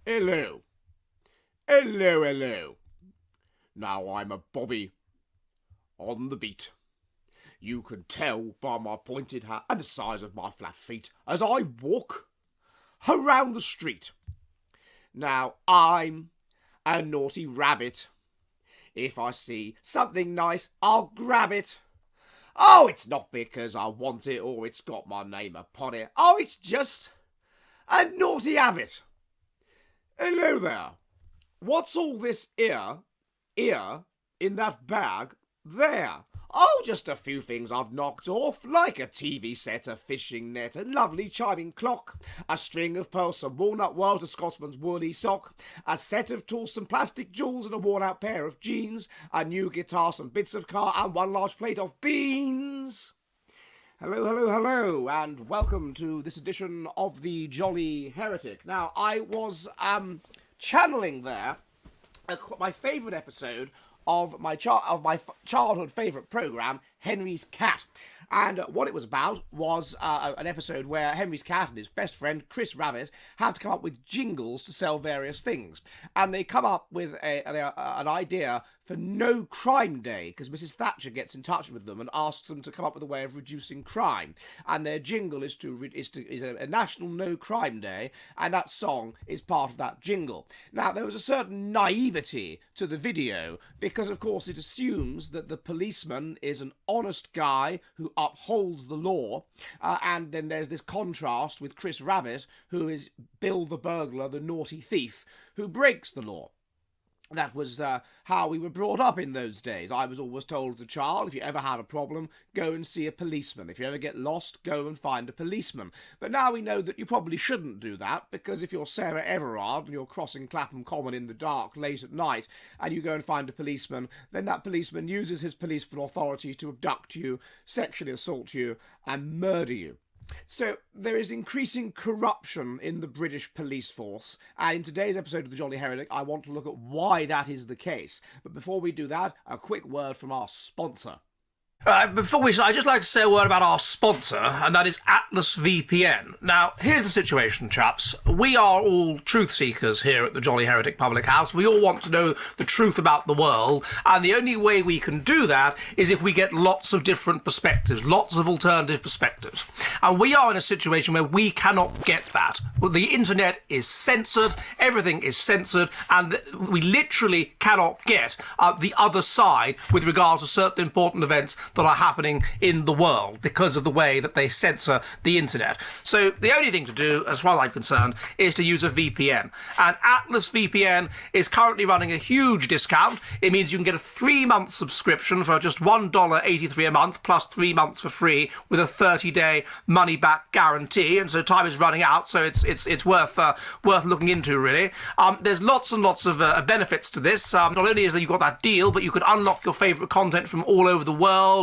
Hello. Hello, hello. Now I'm a Bobby on the beat. You can tell by my pointed hat and the size of my flat feet as I walk around the street. Now I'm a naughty rabbit. If I see something nice, I'll grab it. Oh, it's not because I want it or it's got my name upon it. Oh, it's just a naughty habit. Hello there. What's all this here in that bag there? Oh, just a few things I've knocked off, like a TV set, a fishing net, a lovely chiming clock, a string of pearls, some walnut wires, a Scotsman's woolly sock, a set of tools, some plastic jewels, and a worn-out pair of jeans, a new guitar, some bits of car, and one large plate of beans. Hello, hello, hello, and welcome to this edition of the Jolly Heretic. Now, I was channeling there my favourite episode of my childhood favourite programme, Henry's Cat. And what it was about was an episode where Henry's cat and his best friend, Chris Rabbit, have to come up with jingles to sell various things. And they come up with an idea for No Crime Day, because Mrs. Thatcher gets in touch with them and asks them to come up with a way of reducing crime. And their jingle is a National No Crime Day, and that song is part of that jingle. Now, there was a certain naivety to the video, because, of course, it assumes that the policeman is an honest guy who upholds the law, and then there's this contrast with Chris Rabbit, who is Bill the burglar, the naughty thief, who breaks the law. That was how we were brought up in those days. I was always told as a child, if you ever have a problem, go and see a policeman. If you ever get lost, go and find a policeman. But now we know that you probably shouldn't do that, because if you're Sarah Everard and you're crossing Clapham Common in the dark late at night and you go and find a policeman, then that policeman uses his policeman authority to abduct you, sexually assault you, and murder you. So there is increasing corruption in the British police force, and in today's episode of the Jolly Heretic, I want to look at why that is the case. But before we do that, a quick word from our sponsor. Before we start, I'd just like to say a word about our sponsor, and that is Atlas VPN. Now, here's the situation, chaps. We are all truth seekers here at the Jolly Heretic Public House. We all want to know the truth about the world, and the only way we can do that is if we get lots of different perspectives, lots of alternative perspectives. And we are in a situation where we cannot get that. The internet is censored, everything is censored, and we literally cannot get the other side with regards to certain important events that are happening in the world because of the way that they censor the internet. So the only thing to do, as far as I'm concerned, is to use a VPN. And Atlas VPN is currently running a huge discount. It means you can get a 3-month subscription for just $1.83 a month, plus 3 months for free, with a 30-day money-back guarantee. And so time is running out, so it's worth looking into, really. There's lots and lots of benefits to this. Not only is that you've got that deal, but you can unlock your favourite content from all over the world.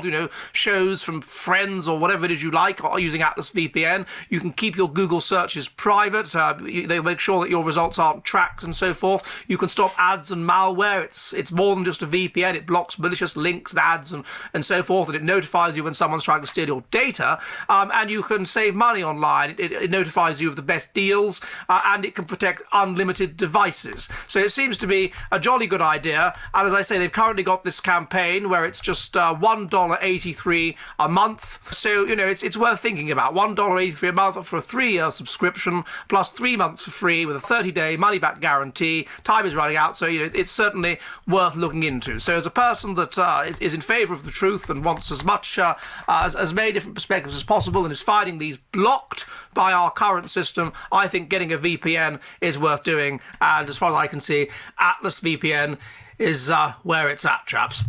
Shows from Friends or whatever it is you like using Atlas VPN. You can keep your Google searches private. They make sure that your results aren't tracked and so forth. You can stop ads and malware. It's more than just a VPN. It blocks malicious links and ads and so forth, and it notifies you when someone's trying to steal your data. And you can save money online. It notifies you of the best deals, and it can protect unlimited devices. So it seems to be a jolly good idea. And as I say, they've currently got this campaign where it's just $1.83 a month. So, it's worth thinking about. $1.83 a month for a 3-year subscription, plus 3 months for free with a 30-day money-back guarantee. Time is running out, so, it's certainly worth looking into. So as a person that is in favour of the truth and wants as much, as many different perspectives as possible and is finding these blocked by our current system, I think getting a VPN is worth doing. And as far as I can see, Atlas VPN is where it's at, chaps.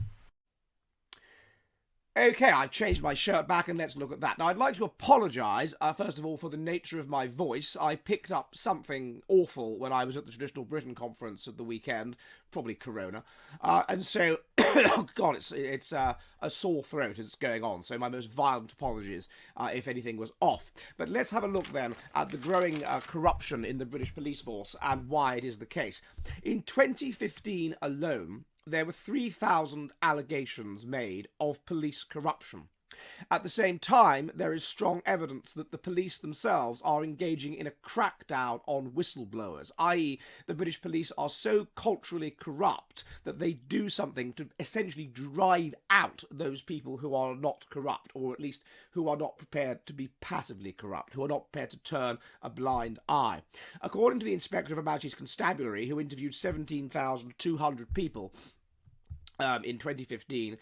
Okay, I've changed my shirt back and let's look at that. Now, I'd like to apologise, first of all, for the nature of my voice. I picked up something awful when I was at the Traditional Britain conference at the weekend, probably corona. And so, oh God, it's a sore throat is going on, so my most violent apologies if anything was off. But let's have a look then at the growing corruption in the British police force and why it is the case. In 2015 alone, there were 3,000 allegations made of police corruption. At the same time, there is strong evidence that the police themselves are engaging in a crackdown on whistleblowers, i.e. the British police are so culturally corrupt that they do something to essentially drive out those people who are not corrupt, or at least who are not prepared to be passively corrupt, who are not prepared to turn a blind eye. According to the Inspector of Her Majesty's Constabulary, who interviewed 17,200 people, in 2015,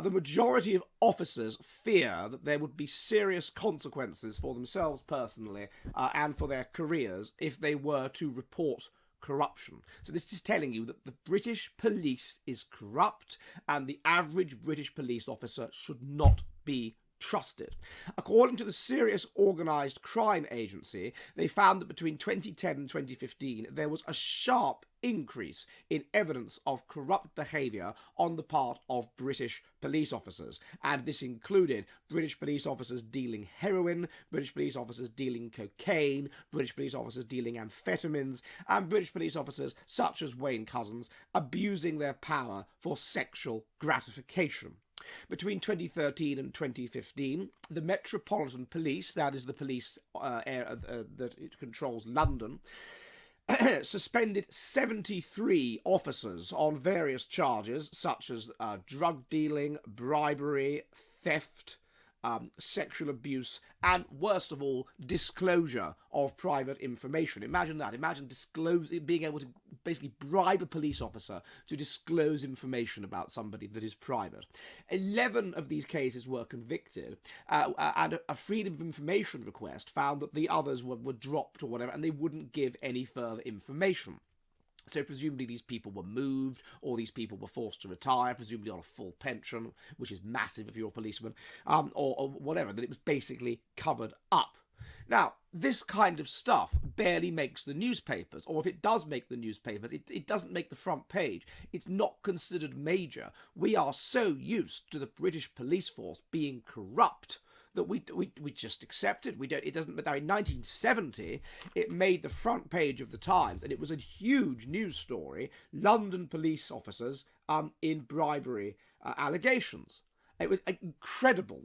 the majority of officers fear that there would be serious consequences for themselves personally and for their careers if they were to report corruption. So this is telling you that the British police is corrupt and the average British police officer should not be trusted. According to the Serious Organised Crime Agency, they found that between 2010 and 2015 there was a sharp increase in evidence of corrupt behaviour on the part of British police officers, and this included British police officers dealing heroin, British police officers dealing cocaine, British police officers dealing amphetamines, and British police officers such as Wayne Couzens abusing their power for sexual gratification. Between 2013 and 2015, the Metropolitan Police, that is the police that it controls London, suspended 73 officers on various charges such as drug dealing, bribery, theft, sexual abuse, and worst of all, disclosure of private information. Imagine that. Imagine being able to basically bribe a police officer to disclose information about somebody that is private. 11 of these cases were convicted, and a freedom of information request found that the others were dropped or whatever, and they wouldn't give any further information. So presumably these people were moved, or these people were forced to retire, presumably on a full pension, which is massive if you're a policeman, or whatever, that it was basically covered up. Now, this kind of stuff barely makes the newspapers, or if it does make the newspapers, it doesn't make the front page. It's not considered major. We are so used to the British police force being corrupt that we just accept it. It doesn't matter. In 1970, it made the front page of the Times, and it was a huge news story. London police officers in bribery allegations. It was incredible.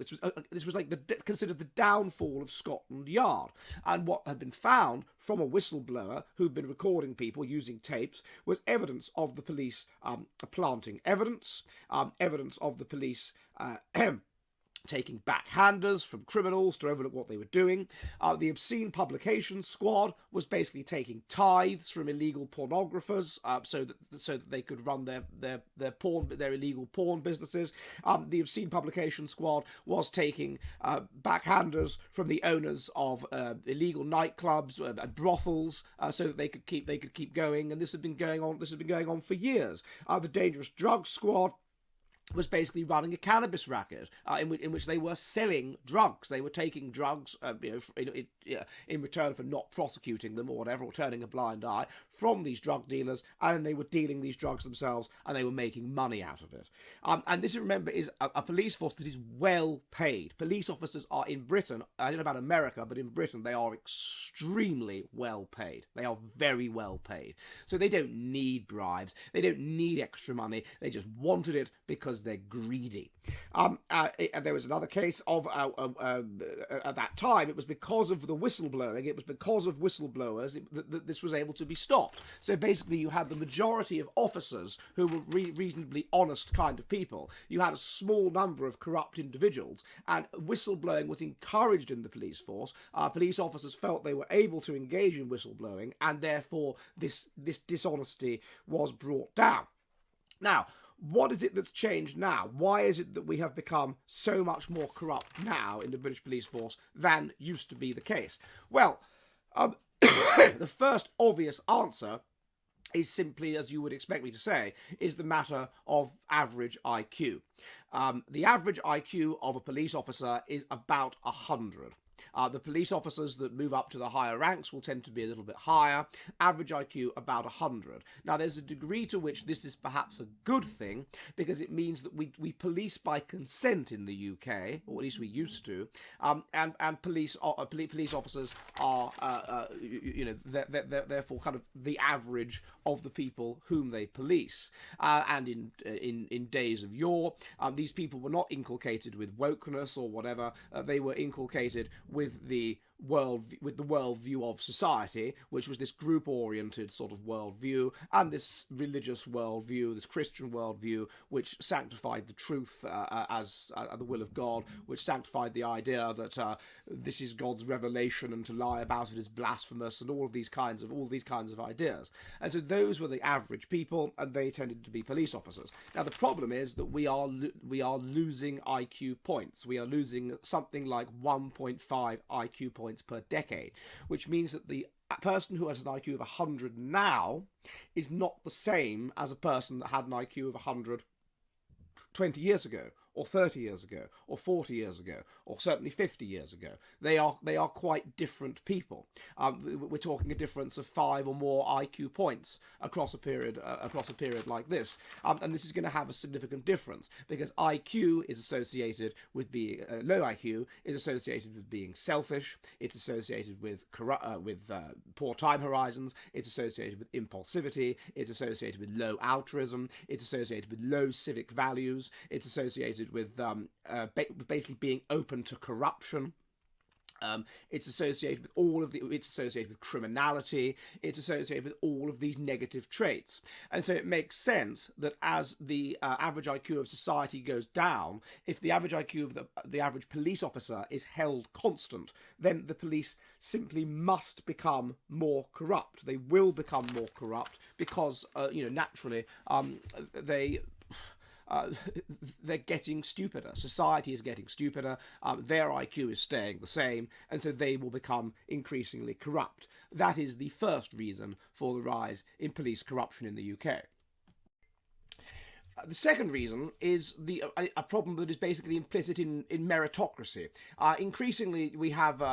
This was like considered the downfall of Scotland Yard. And what had been found from a whistleblower who'd been recording people using tapes was evidence of the police planting evidence, evidence of the police taking backhanders from criminals to overlook what they were doing. The Obscene Publication Squad was basically taking tithes from illegal pornographers so that they could run their illegal porn businesses. The Obscene Publication Squad was taking backhanders from the owners of illegal nightclubs and brothels so that they could keep going. And this had been going on for years. The Dangerous Drugs Squad was basically running a cannabis racket in which they were selling drugs. They were taking drugs in return for not prosecuting them or whatever, or turning a blind eye from these drug dealers, and then they were dealing these drugs themselves, and they were making money out of it. And this, remember, is a police force that is well paid. Police officers are in Britain, I don't know about America, but in Britain they are extremely well paid. They are very well paid. So they don't need bribes. They don't need extra money. They just wanted it because they're greedy. There was another case of at that time, it was because of the whistleblowing, it was because of whistleblowers that this was able to be stopped. So basically you had the majority of officers who were reasonably honest kind of people. You had a small number of corrupt individuals, and whistleblowing was encouraged in the police force. Police officers felt they were able to engage in whistleblowing, and therefore this dishonesty was brought down. Now, what is it that's changed now? Why is it that we have become so much more corrupt now in the British police force than used to be the case? Well, the first obvious answer is simply, as you would expect me to say, is the matter of average IQ. The average IQ of a police officer is about 100. The police officers that move up to the higher ranks will tend to be a little bit higher. Average IQ about 100. Now, there's a degree to which this is perhaps a good thing, because it means that we police by consent in the UK, or at least we used to, and police officers are, they're therefore kind of the average of the people whom they police. And in days of yore, these people were not inculcated with wokeness or whatever. They were inculcated with the worldview of society, which was this group-oriented sort of worldview, and this religious worldview, this Christian worldview, which sanctified the truth as the will of God, which sanctified the idea that this is God's revelation, and to lie about it is blasphemous, and all these kinds of ideas. And so those were the average people, and they tended to be police officers. Now, the problem is that we are losing IQ points. We are losing something like 1.5 IQ points per decade, which means that the person who has an IQ of 100 now is not the same as a person that had an IQ of 100 20 years ago, or 30 years ago, or 40 years ago, or certainly 50 years ago. They are quite different people. We're talking a difference of 5 or more IQ points across a period like this, and this is going to have a significant difference, because IQ is associated with being low IQ is associated with being selfish. It's associated with poor time horizons. It's associated with impulsivity. It's associated with low altruism. It's associated with low civic values. It's associated with basically being open to corruption. It's associated with it's associated with criminality. It's associated with all of these negative traits. And so it makes sense that as the average IQ of society goes down, if the average IQ of the average police officer is held constant, then the police simply must become more corrupt. They will become more corrupt because, naturally, they're getting stupider. Society is getting stupider. Their IQ is staying the same, and so they will become increasingly corrupt. That is the first reason for the rise in police corruption in the UK. The second reason is a problem that is basically implicit in meritocracy. Increasingly, we have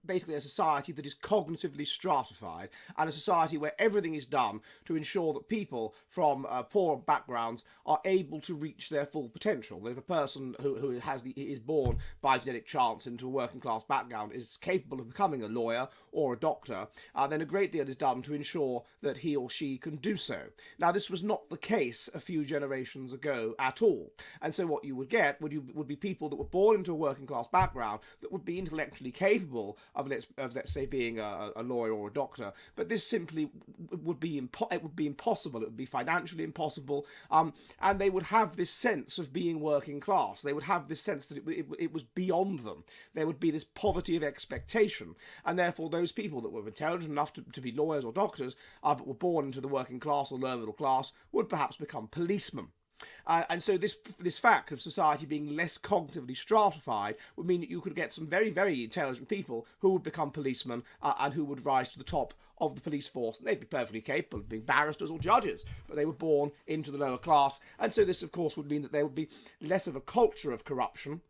basically a society that is cognitively stratified, and a society where everything is done to ensure that people from poor backgrounds are able to reach their full potential. If a person who is born by genetic chance into a working class background is capable of becoming a lawyer or a doctor, then a great deal is done to ensure that he or she can do so. Now, this was not the case a few generations ago at all, and so what you would get would be people that were born into a working class background that would be intellectually capable of let's say being a lawyer or a doctor, but this simply would be impossible. It would be financially impossible, and they would have this sense of being working class. They would have this sense that it was beyond them. There would be this poverty of expectation, and therefore those people that were intelligent enough to be lawyers or doctors, but were born into the working class or lower middle class, would perhaps become policemen. And so this fact of society being less cognitively stratified would mean that you could get some very, very intelligent people who would become policemen and who would rise to the top of the police force. And they'd be perfectly capable of being barristers or judges, but they were born into the lower class. And so this, of course, would mean that there would be less of a culture of corruption,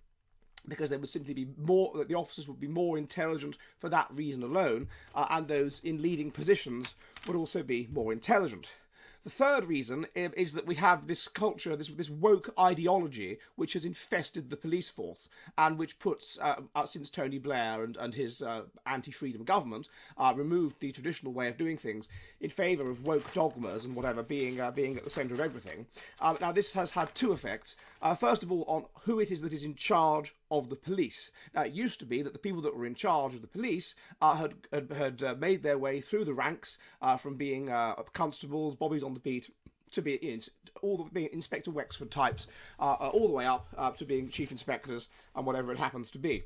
because there would simply be more, that the officers would be more intelligent for that reason alone, and those in leading positions would also be more intelligent. The third reason is that we have this culture, this woke ideology, which has infested the police force, and which puts, since Tony Blair and his anti-freedom government removed the traditional way of doing things in favour of woke dogmas and whatever being at the centre of everything. Now, this has had two effects. First of all, on who it is that is in charge of the police. Now, it used to be that the people that were in charge of the police had made their way through the ranks from being constables, bobbies on the beat, to be being Inspector Wexford types, all the way up to being chief inspectors and whatever it happens to be.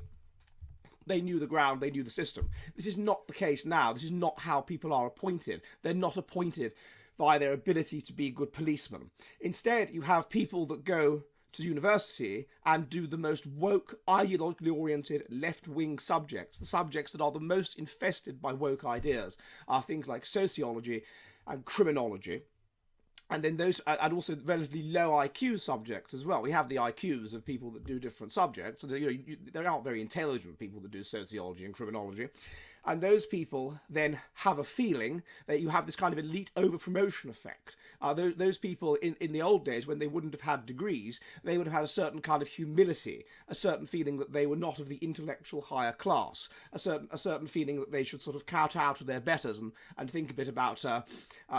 They knew the ground, they knew the system. This is not the case now. This is not how people are appointed. They're not appointed by their ability to be good policemen. Instead, you have people that go to university and do the most woke, ideologically oriented, left-wing subjects. The subjects that are the most infested by woke ideas are things like sociology and criminology. And then those, and also relatively low IQ subjects as well. We have the IQs of people that do different subjects, and there aren't very intelligent people that do sociology and criminology. And those people then have a feeling that you have this kind of elite over-promotion effect. Those people in the old days, when they wouldn't have had degrees, they would have had a certain kind of humility, a certain feeling that they were not of the intellectual higher class, a certain feeling that they should sort of kowtow to their betters and think a bit about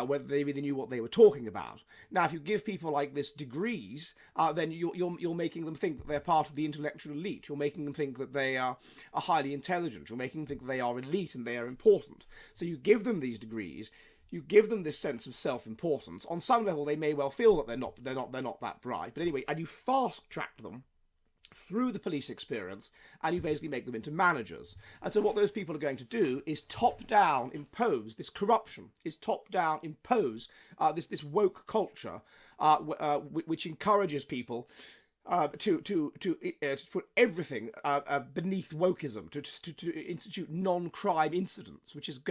whether they really knew what they were talking about. Now, if you give people like this degrees, then you're making them think that they're part of the intellectual elite. You're making them think that they are highly intelligent. You're making them think that they are elite and they are important. So you give them these degrees, you give them this sense of self-importance. On some level, they may well feel that they're not that bright. But anyway, and you fast track them through the police experience, and you basically make them into managers. And so what those people are going to do is top-down impose this corruption, is top-down impose this woke culture, which encourages people to put everything beneath wokeism, to institute non-crime incidents, which is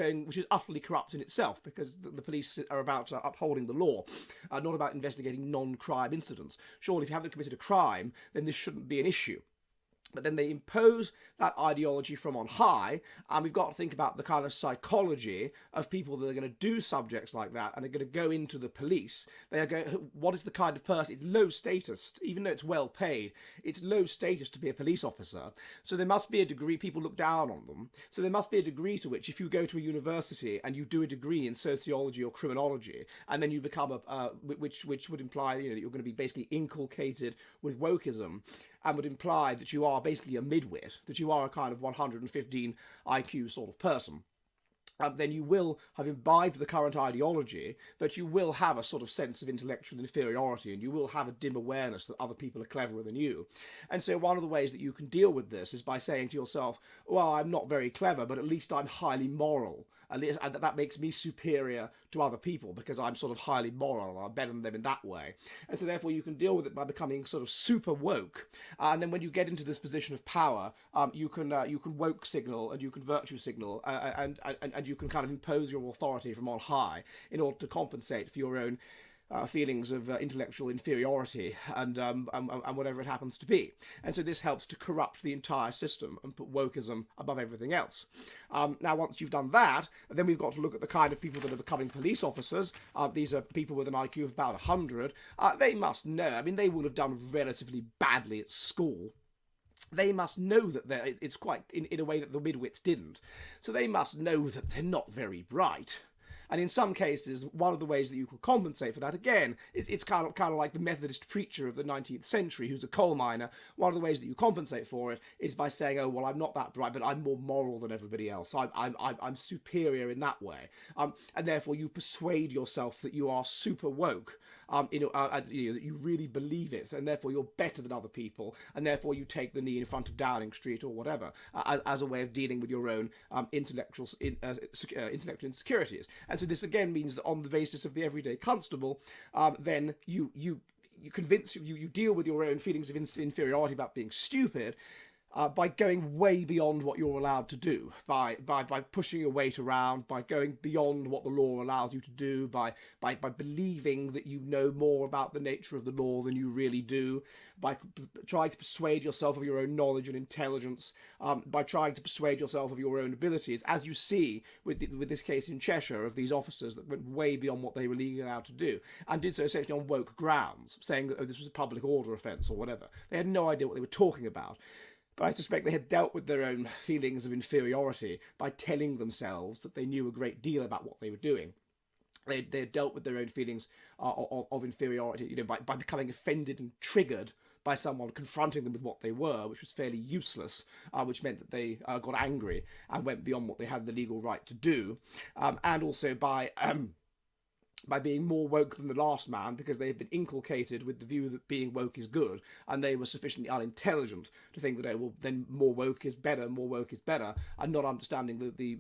utterly corrupt in itself, because the police are about upholding the law, not about investigating non-crime incidents. Surely, if you haven't committed a crime, then this shouldn't be an issue. But then they impose that ideology from on high, and we've got to think about the kind of psychology of people that are going to do subjects like that and are going to go into the police. They are going, what is the kind of person? It's low status, even though it's well paid. It's low status to be a police officer. So there must be a degree, people look down on them. So there must be a degree to which, if you go to a university and you do a degree in sociology or criminology, and then you become which would imply that you're going to be basically inculcated with wokeism, and would imply that you are basically a midwit, that you are a kind of 115 IQ sort of person. Then you will have imbibed the current ideology, but you will have a sort of sense of intellectual inferiority, and you will have a dim awareness that other people are cleverer than you. And so one of the ways that you can deal with this is by saying to yourself, well, I'm not very clever, but at least I'm highly moral. And that makes me superior to other people because I'm sort of highly moral, I'm better than them in that way. And so therefore you can deal with it by becoming sort of super woke. And then when you get into this position of power, you can woke signal and you can virtue signal, and you can kind of impose your authority from on high in order to compensate for your own feelings of intellectual inferiority and whatever it happens to be. And so this helps to corrupt the entire system and put wokeism above everything else. Now, once you've done that, then we've got to look at the kind of people that are becoming police officers. These are people with an IQ of about 100. They must know, I mean, they will have done relatively badly at school. They must know that it's quite in a way that the midwits didn't. So they must know that they're not very bright. And in some cases, one of the ways that you can compensate for that, again, it's kind of like the Methodist preacher of the 19th century who's a coal miner. One of the ways that you compensate for it is by saying, oh, well, I'm not that bright, but I'm more moral than everybody else. I'm superior in that way. And therefore you persuade yourself that you are super woke. That you really believe it, and therefore you're better than other people, and therefore you take the knee in front of Downing Street or whatever, as a way of dealing with your own intellectual insecurities. And so this again means that on the basis of the everyday constable, then you deal with your own feelings of inferiority about being stupid, by going way beyond what you're allowed to do, by pushing your weight around, by going beyond what the law allows you to do, by believing that you know more about the nature of the law than you really do, by trying to persuade yourself of your own knowledge and intelligence, by trying to persuade yourself of your own abilities, as you see with this case in Cheshire of these officers that went way beyond what they were legally allowed to do, and did so essentially on woke grounds, saying that this was a public order offence or whatever. They had no idea what they were talking about. But I suspect they had dealt with their own feelings of inferiority by telling themselves that they knew a great deal about what they were doing. They had dealt with their own feelings of inferiority, by becoming offended and triggered by someone confronting them with what they were, which was fairly useless, which meant that they got angry and went beyond what they had the legal right to do, and also by being more woke than the last man, because they had been inculcated with the view that being woke is good, and they were sufficiently unintelligent to think that, oh, well, then more woke is better, and not understanding the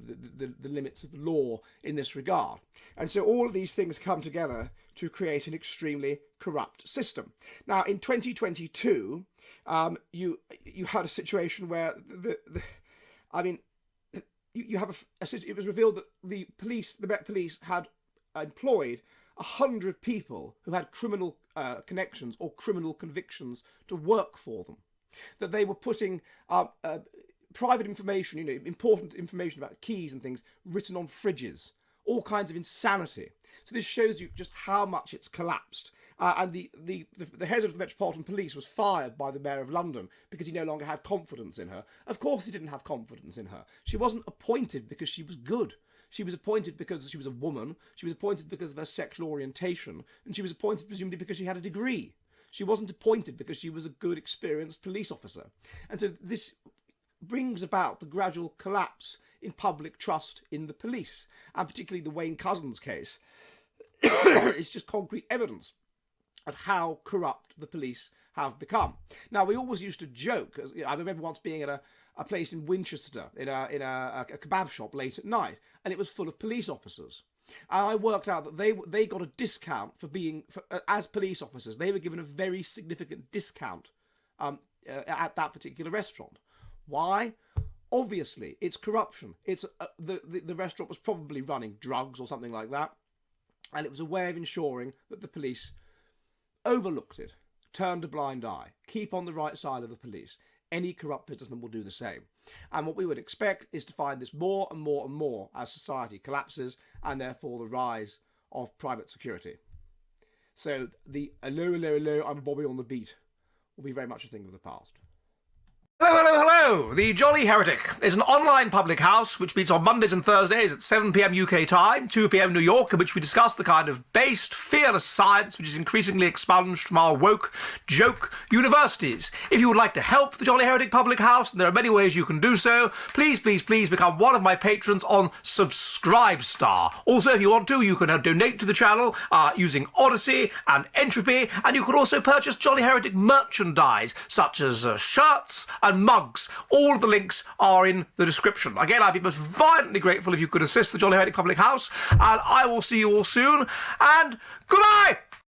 limits of the law in this regard. And so all of these things come together to create an extremely corrupt system. Now, in 2022, you had a situation where it was revealed that the Met Police had employed 100 people who had criminal connections or criminal convictions to work for them. That they were putting private information, important information about keys and things written on fridges. All kinds of insanity. So this shows you just how much it's collapsed. And the head of the Metropolitan Police was fired by the Mayor of London because he no longer had confidence in her. Of course he didn't have confidence in her. She wasn't appointed because she was good. She was appointed because she was a woman. She was appointed because of her sexual orientation. And she was appointed presumably because she had a degree. She wasn't appointed because she was a good, experienced police officer. And so this brings about the gradual collapse in public trust in the police, and particularly the Wayne Couzens case. It's just concrete evidence of how corrupt the police have become. Now, we always used to joke. I remember once being at a place in Winchester, in a kebab shop late at night, and it was full of police officers. And I worked out that they got a discount as police officers. They were given a very significant discount at that particular restaurant. Why? Obviously, it's corruption. It's the restaurant was probably running drugs or something like that, and it was a way of ensuring that the police overlooked it, turned a blind eye, keep on the right side of the police. Any corrupt businessman will do the same. And what we would expect is to find this more and more and more as society collapses, and therefore the rise of private security. So the hello, I'm Bobby on the beat will be very much a thing of the past. Hello! The Jolly Heretic is an online public house which meets on Mondays and Thursdays at 7 p.m. UK time, 2 p.m. New York, in which we discuss the kind of based, fearless science which is increasingly expunged from our woke, joke universities. If you would like to help the Jolly Heretic public house, and there are many ways you can do so, please become one of my patrons on Subscribestar. Also, if you want to, you can donate to the channel using Odysee and Entropy, and you can also purchase Jolly Heretic merchandise, such as shirts and mugs. All of the links are in the description. Again, I'd be most violently grateful if you could assist the Jolly Heretic Public House, and I will see you all soon, and goodbye!